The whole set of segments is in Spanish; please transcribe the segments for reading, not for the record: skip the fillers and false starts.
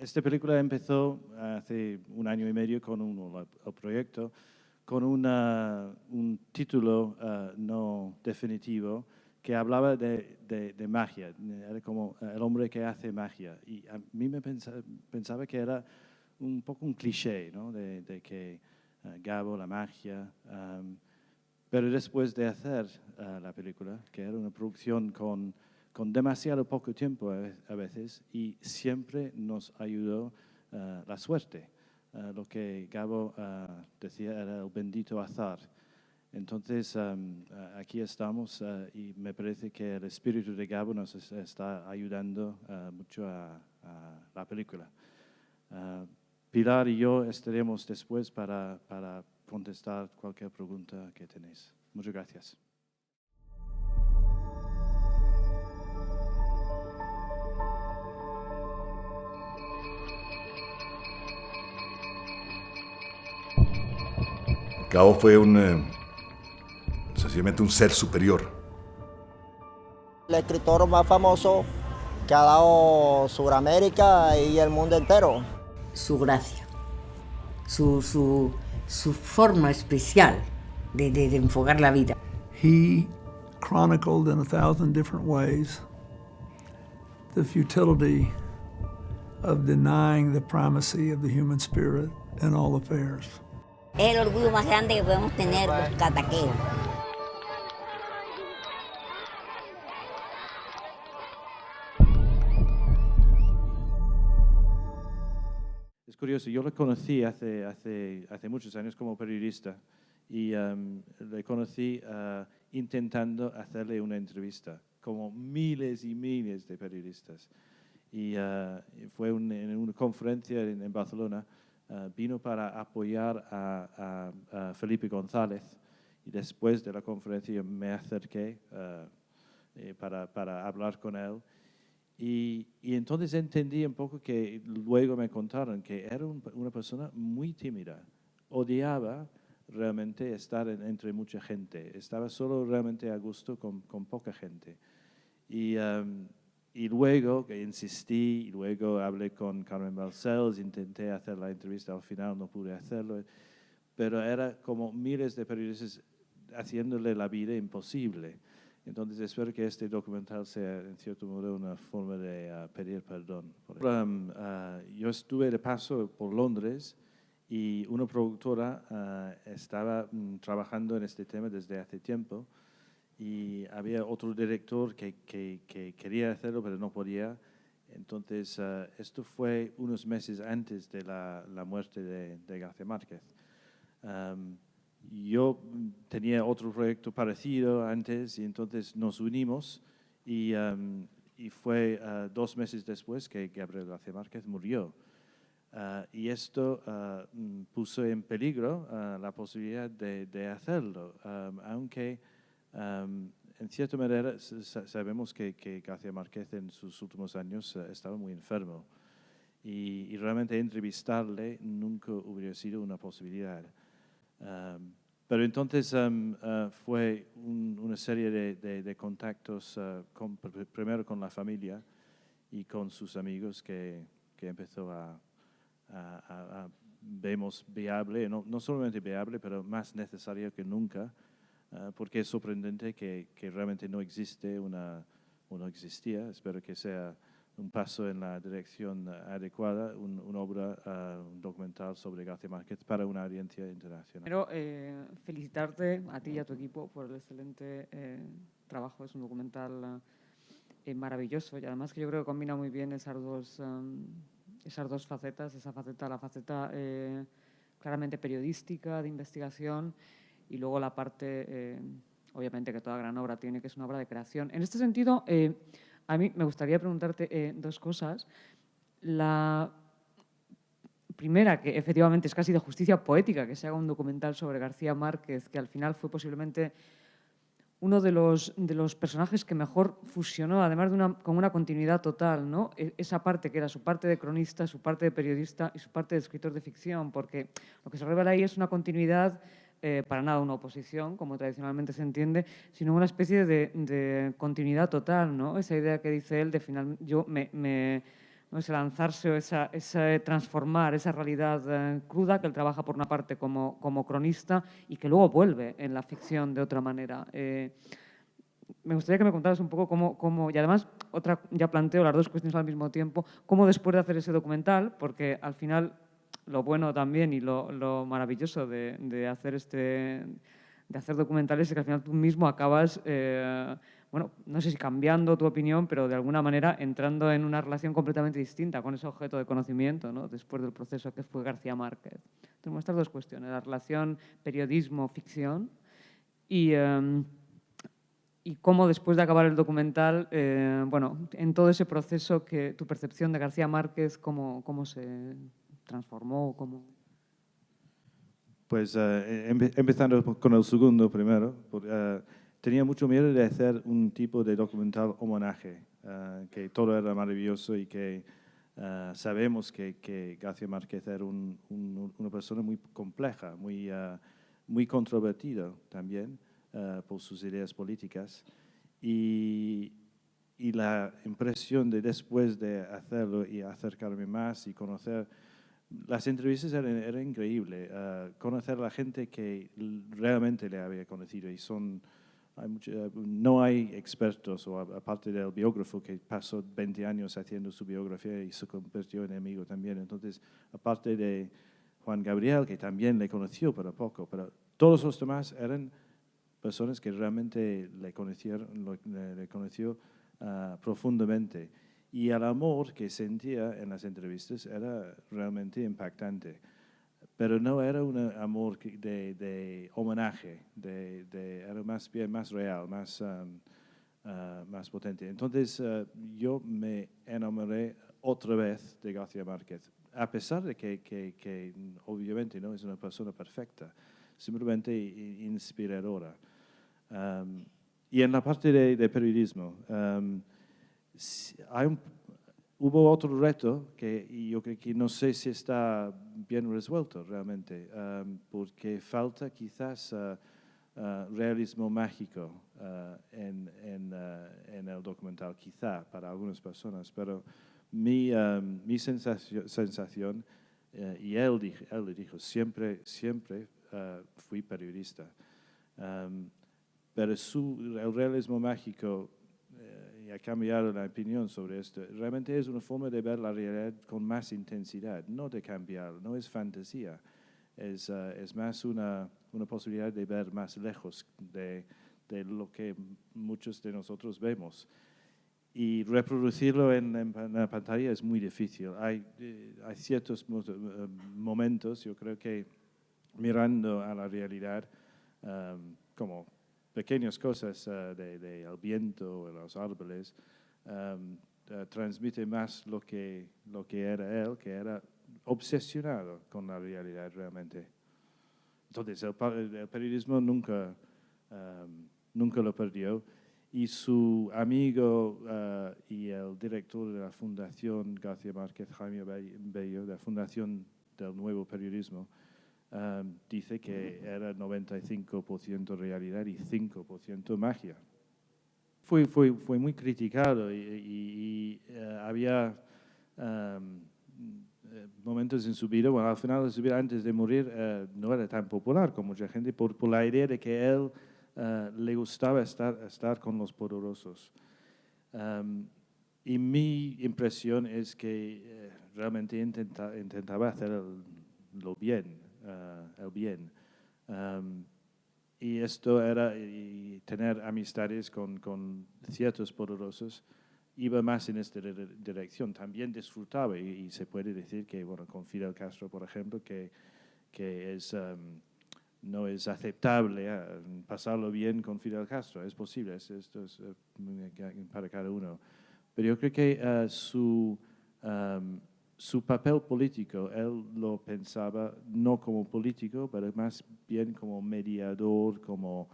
esta película empezó hace un año y medio con el proyecto, con un título no definitivo que hablaba de magia. Era como el hombre que hace magia. Y a mí pensaba que era un poco un cliché, ¿no? De que Gabo, la magia. Pero después de hacer la película, que era una producción con demasiado poco tiempo a veces, y siempre nos ayudó la suerte. Lo que Gabo decía era el bendito azar. Entonces, aquí estamos y me parece que el espíritu de Gabo nos está ayudando mucho a la película. Pilar y yo estaremos después para contestar cualquier pregunta que tenéis. Muchas gracias. Gabo fue sencillamente un ser superior. El escritor más famoso que ha dado Sudamérica y el mundo entero. Su gracia, su forma especial de enfocar la vida. He chronicled in 1,000 different ways the futility of denying the primacy of the human spirit in all affairs. Es el orgullo más grande que podemos tener los cataqueos. Es curioso, yo lo conocí hace muchos años como periodista y le conocí intentando hacerle una entrevista, como miles y miles de periodistas. Y fue en una conferencia en Barcelona, vino para apoyar a Felipe González y después de la conferencia yo me acerqué para hablar con él. Y entonces entendí un poco que luego me contaron que era una persona muy tímida, odiaba realmente estar entre mucha gente, estaba solo realmente a gusto con poca gente. Y luego que insistí, y luego hablé con Carmen Balcells, intenté hacer la entrevista, al final no pude hacerlo, pero era como miles de periodistas haciéndole la vida imposible. Entonces espero que este documental sea en cierto modo una forma de pedir perdón. Yo estuve de paso por Londres y una productora estaba trabajando en este tema desde hace tiempo y había otro director que quería hacerlo pero no podía. Entonces esto fue unos meses antes de la muerte de García Márquez. Yo tenía otro proyecto parecido antes y entonces nos unimos y fue 2 meses después que Gabriel García Márquez murió. Y esto puso en peligro la posibilidad de hacerlo, aunque en cierta manera sabemos que García Márquez en sus últimos años estaba muy enfermo y realmente entrevistarle nunca hubiera sido una posibilidad. Pero entonces fue una serie de contactos, primero con la familia y con sus amigos que empezó a vemos viable, no solamente viable, pero más necesario que nunca, porque es sorprendente que realmente no existe o no existía. Espero que sea un paso en la dirección adecuada, una obra, un documental sobre García Márquez para una audiencia internacional. Primero, felicitarte a ti y a tu equipo por el excelente trabajo. Es un documental maravilloso y además que yo creo que combina muy bien esas dos facetas, la faceta claramente periodística, de investigación y luego la parte, obviamente, que toda gran obra tiene, que es una obra de creación. En este sentido, a mí me gustaría preguntarte 2 cosas. La primera, que efectivamente es casi de justicia poética que se haga un documental sobre García Márquez, que al final fue posiblemente uno de los personajes que mejor fusionó, además con una continuidad total, ¿no? Esa parte que era su parte de cronista, su parte de periodista y su parte de escritor de ficción, porque lo que se revela ahí es una continuidad, para nada una oposición, como tradicionalmente se entiende, sino una especie de continuidad total, ¿no? Esa idea que dice él de final, yo me ¿no? Ese lanzarse o ese transformar esa realidad cruda que él trabaja por una parte como cronista y que luego vuelve en la ficción de otra manera. Me gustaría que me contaras un poco cómo, y además, ya planteo las dos cuestiones al mismo tiempo, cómo después de hacer ese documental, porque al final lo bueno también y lo maravilloso de hacer documentales es que al final tú mismo acabas, bueno, no sé si cambiando tu opinión, pero de alguna manera entrando en una relación completamente distinta con ese objeto de conocimiento, ¿no? Después del proceso que fue García Márquez. Tenemos estas dos cuestiones, la relación periodismo-ficción y cómo después de acabar el documental, bueno, en todo ese proceso, que tu percepción de García Márquez, cómo se transformó, cómo... Pues empezando con el segundo primero, tenía mucho miedo de hacer un tipo de documental homenaje, que todo era maravilloso y que sabemos que García Márquez era una persona muy compleja, muy controvertida también por sus ideas políticas. Y la impresión de después de hacerlo y acercarme más y conocer, las entrevistas eran increíbles, conocer a la gente que realmente le había conocido y no hay expertos, o aparte del biógrafo que pasó 20 años haciendo su biografía y se convirtió en amigo también. Entonces, aparte de Juan Gabriel, que también le conoció pero poco, pero todos los demás eran personas que realmente le conoció profundamente. Y el amor que sentía en las entrevistas era realmente impactante. Pero no era un amor de homenaje, era más bien más real, más potente. Entonces yo me enamoré otra vez de García Márquez, a pesar de que obviamente no es una persona perfecta, simplemente inspiradora. Y en la parte de periodismo, hubo otro reto que yo creo que no sé si está bien resuelto realmente, porque falta quizás realismo mágico en el documental, quizá para algunas personas, pero mi sensación, y él le dijo, siempre fui periodista. Pero el realismo mágico, y ha cambiado la opinión sobre esto, realmente es una forma de ver la realidad con más intensidad, no de cambiar, no es fantasía, es más una posibilidad de ver más lejos de lo que muchos de nosotros vemos. Y reproducirlo en la pantalla es muy difícil. Hay ciertos momentos, yo creo que mirando a la realidad, como pequeñas cosas del viento, de los árboles, transmite más lo que era él, que era obsesionado con la realidad realmente. Entonces el periodismo nunca lo perdió, y su amigo y el director de la Fundación García Márquez, Jaime Bello, de la Fundación del Nuevo Periodismo, dice que era 95% realidad y 5% magia. Fue muy criticado y había momentos en su vida, bueno, al final de su vida, antes de morir, no era tan popular con mucha gente por la idea de que él le gustaba estar con los poderosos. Y mi impresión es que realmente intentaba hacer el bien. Y esto era, y tener amistades con ciertos poderosos, iba más en esta dirección. También disfrutaba, y se puede decir que, bueno, con Fidel Castro, por ejemplo, que no es aceptable pasarlo bien con Fidel Castro. Es posible, esto es para cada uno. Pero yo creo que su papel político, él lo pensaba no como político, pero más bien como mediador, como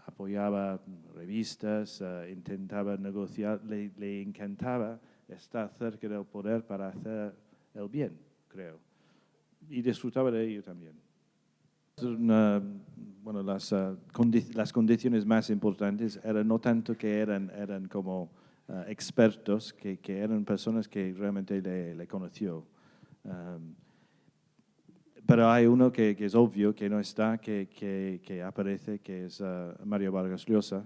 apoyaba revistas, intentaba negociar, le encantaba estar cerca del poder para hacer el bien, creo. Y disfrutaba de ello también. Bueno, las condiciones más importantes eran no tanto que eran como expertos que eran personas que realmente le conoció. Pero hay uno que es obvio, que no está, que aparece, que es Mario Vargas Llosa.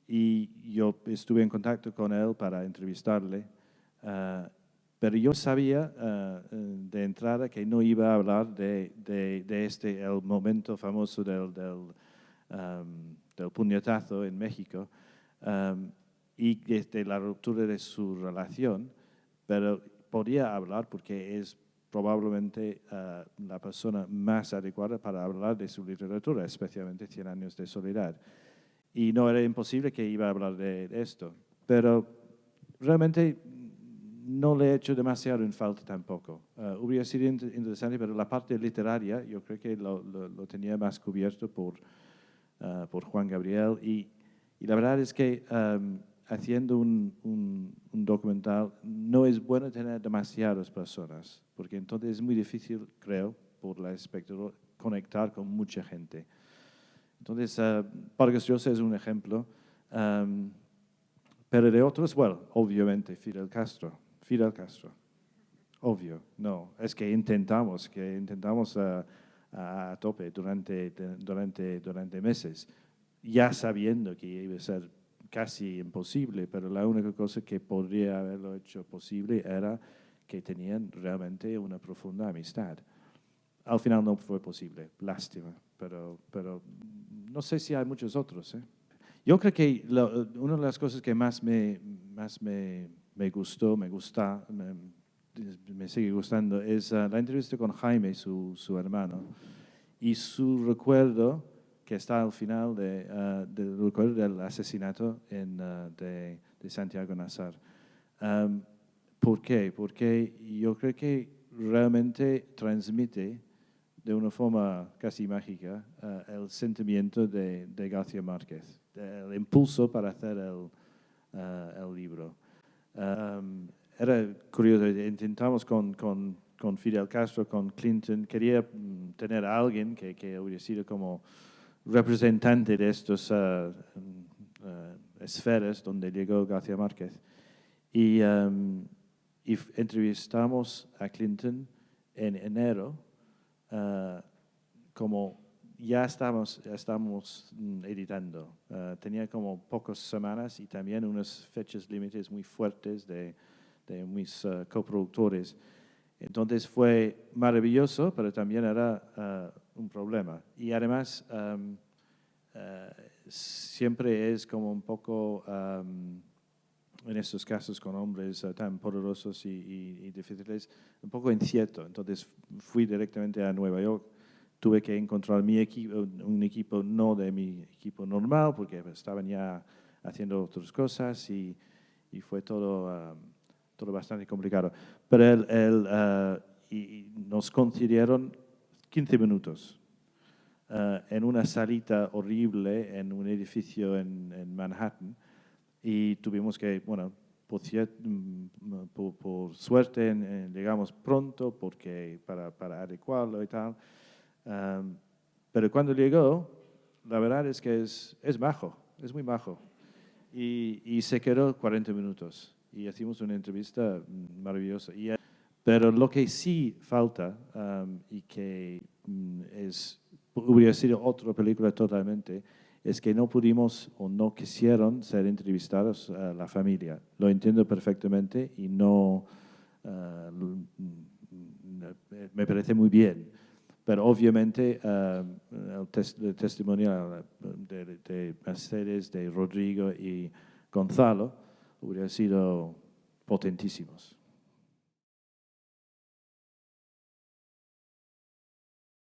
Y yo estuve en contacto con él para entrevistarle, pero yo sabía de entrada que no iba a hablar de el momento famoso del puñetazo en México y de la ruptura de su relación, pero podía hablar porque es probablemente la persona más adecuada para hablar de su literatura, especialmente 100 años de soledad. Y no era imposible que iba a hablar de esto, pero realmente no le he hecho demasiado en falta tampoco. Hubiera sido interesante, pero la parte literaria yo creo que lo tenía más cubierto por Juan Gabriel. Y la verdad es que haciendo un documental no es bueno tener demasiadas personas, porque entonces es muy difícil, creo, por la espectador, conectar con mucha gente. Entonces, Vargas Llosa es un ejemplo, pero de otros, bueno, obviamente Fidel Castro, obvio, no, es que intentamos a tope durante meses, ya sabiendo que iba a ser casi imposible, pero la única cosa que podría haberlo hecho posible era que tenían realmente una profunda amistad. Al final no fue posible, lástima, pero no sé si hay muchos otros. Yo creo que una de las cosas que más me gustó, me sigue gustando, es la entrevista con Jaime, su hermano, y su recuerdo que está al final del recuerdo del asesinato de Santiago Nazar. ¿Por qué? Porque yo creo que realmente transmite de una forma casi mágica el sentimiento de García Márquez, el impulso para hacer el libro. Era curioso, intentamos con Fidel Castro, con Clinton, quería tener a alguien que hubiera sido como representante de estas esferas donde llegó García Márquez. Y entrevistamos a Clinton en enero, como ya estamos editando. Tenía como pocas semanas y también unas fechas límites muy fuertes de mis coproductores. Entonces fue maravilloso, pero también era un problema. Y además, siempre es como un poco, en estos casos con hombres tan poderosos y difíciles, un poco incierto. Entonces fui directamente a Nueva York. Tuve que encontrar un equipo no de mi equipo normal, porque estaban ya haciendo otras cosas y fue todo bastante complicado. Pero y nos concedieron 15 minutos en una salita horrible en un edificio en Manhattan, y tuvimos que, bueno, por suerte llegamos pronto porque para adecuarlo y tal. Pero cuando llegó, la verdad es que es majo, es muy majo. Y se quedó 40 minutos y hicimos una entrevista maravillosa. Pero lo que sí falta, y que hubiera sido otra película totalmente, es que no pudimos o no quisieron ser entrevistados a la familia. Lo entiendo perfectamente y no me parece muy bien. Pero obviamente el testimonio de Mercedes, de Rodrigo y Gonzalo hubiera sido potentísimos.